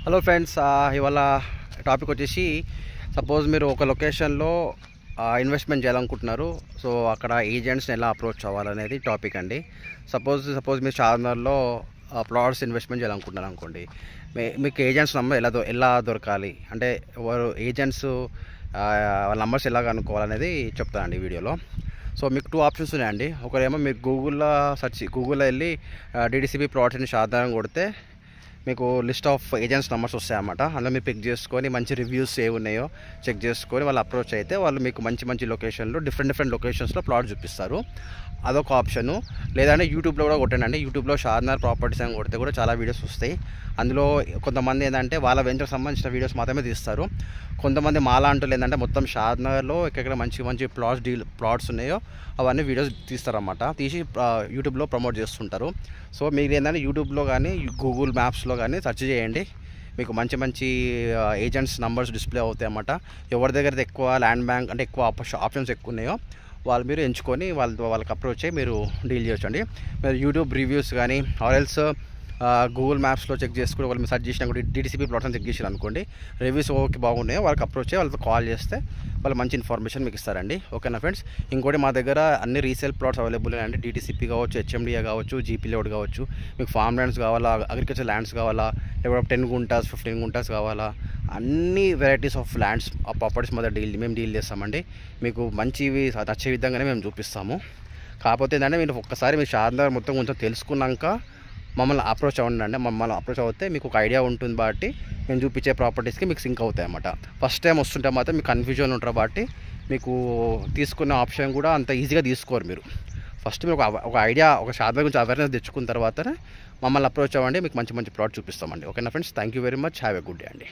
Hello friends, ఇవాళ topic వచ్చేసి suppose మీరు ఒక లొకేషన్లో ఇన్వెస్ట్మెంట్ చేయాలనుకుంటున్నారు. సో అక్కడ ఏజెంట్స్ని ఎలా అప్రోచ్ అవ్వాలనేది టాపిక్ అండి. సపోజ్ మీరు చార్మినార్లో ప్లాట్స్ ఇన్వెస్ట్మెంట్ చేయాలనుకుంటున్నారు అనుకోండి. మీకు ఏజెంట్స్ నెంబర్ ఎలా దొరకాలి అంటే వారు ఏజెంట్స్ వాళ్ళ నెంబర్స్ ఎలా కనుక్కోవాలనేది చెప్తానండి ఈ వీడియోలో. సో మీకు 2 ఆప్షన్స్ ఉన్నాయండి. ఒకరేమో మీరు గూగుల్లో వెళ్ళి DDCP ప్లాట్స్ అని సాధారణంగా కొడితే మీకు లిస్ట్ ఆఫ్ ఏజెంట్స్ నెంబర్స్ వస్తాయన్నమాట. అందులో మీరు పిక్ చేసుకొని మంచి రివ్యూస్ ఏ ఉన్నాయో చెక్ చేసుకొని వాళ్ళు అప్రోచ్ అయితే వాళ్ళు మీకు మంచి లొకేషన్లో డిఫరెంట్ లొకేషన్స్లో ప్లాట్ చూపిస్తారు. అదొక ఆప్షను. లేదంటే యూట్యూబ్లో కూడా కొట్టండి. యూట్యూబ్లో షార్మినార్ ప్రాపర్టీస్ అని కొడితే కూడా చాలా వీడియోస్ వస్తాయి. అందులో కొంతమంది ఏంటంటే వాళ్ళ వెంచర్కి సంబంధించిన వీడియోస్ మాత్రమే తీస్తారు. కొంతమంది మాలాంటి ఏంటంటే మొత్తం షార్మినార్లో ఎక్కడ మంచి ప్లాట్స్ ఉన్నాయో అవన్నీ వీడియోస్ తీస్తారన్నమాట. తీసి యూట్యూబ్లో ప్రమోట్ చేస్తుంటారు. సో మీరు ఏంటంటే యూట్యూబ్లో కానీ గూగుల్ మ్యాప్స్లో కానీ సెర్చ్ చేయండి. మీకు మంచి ఏజెంట్స్ నంబర్స్ డిస్ప్లే అవుతాయి అన్నమాట. ఎవరి దగ్గర ఎక్కువ ల్యాండ్ బ్యాంక్ అంటే ఎక్కువ ఆప్షన్స్ ఎక్కువ ఉన్నాయో వాళ్ళు మీరు ఎంచుకొని వాళ్ళకి అప్రోచ్ అయ్యి మీరు డీల్ చేయొచ్చండి. మీరు యూట్యూబ్ రివ్యూస్ కానీ ఆర్ఎల్స్ గూగుల్ మ్యాప్స్లో చెక్ చేసుకుని వాళ్ళు మీరు సెర్చ్ చేసినా కూడా DDCP ప్లాట్స్ అని చెక్ చేసారు అనుకోండి, రివ్యూస్ ఓకే బాగున్నాయో వాళ్ళకి అప్రోచ్ అయ్యి వాళ్ళతో కాల్ చేస్తే వాళ్ళు మంచి ఇన్ఫర్మేషన్ మీకు ఇస్తారండి. ఓకేనా ఫ్రెండ్స్. ఇంకోటి మా దగ్గర అన్ని రీసేల్ ప్లాట్స్ అవైలబుల్ అండి. DDCP కావచ్చు, HMDA కావచ్చు, GP లేఅవుట్ కావచ్చు. మీకు ఫార్మ్ ల్యాండ్స్ కావాలా, అగ్రికల్చర్ ల్యాండ్స్ కావాలా, లేకపోతే 10 గుంటాస్ 15 గుంటాస్ కావాలా, అన్ని వెరైటీస్ ఆఫ్ ల్యాండ్స్ ఆ ప్రాపర్టీస్ మా దగ్గర మేము డీల్ చేస్తామండి. మీకు మంచివి నచ్చే విధంగానే మేము చూపిస్తాము. కాకపోతే ఏంటంటే మీరు ఒక్కసారి మీ షార్మినార్ మొత్తం కొంచెం తెలుసుకున్నాక మమ్మల్ని అప్రోచ్ అవ్వండి. మమ్మల్ని అప్రోచ్ అవుతే మీకు ఒక ఐడియా ఉంటుంది కాబట్టి మేము చూపించే ప్రాపర్టీస్కి మీకు సింక్ అవుతాయి అన్నమాట. ఫస్ట్ టైం వస్తుంటే మాత్రం మీకు కన్ఫ్యూజన్ ఉంటారు కాబట్టి మీకు తీసుకునే ఆప్షన్ కూడా అంత ఈజీగా తీసుకోరు మీరు. ఫస్ట్ మీరు ఒక ఐడియా ఒక షార్మినార్ గురించి అవేర్నెస్ తెచ్చుకున్న తర్వాతనే మమ్మల్ని అప్రోచ్ అవ్వండి. మీకు మంచి ప్లాట్ చూపిస్తామండి. ఓకేనా friends. Thank you very much. Have a good day అండి.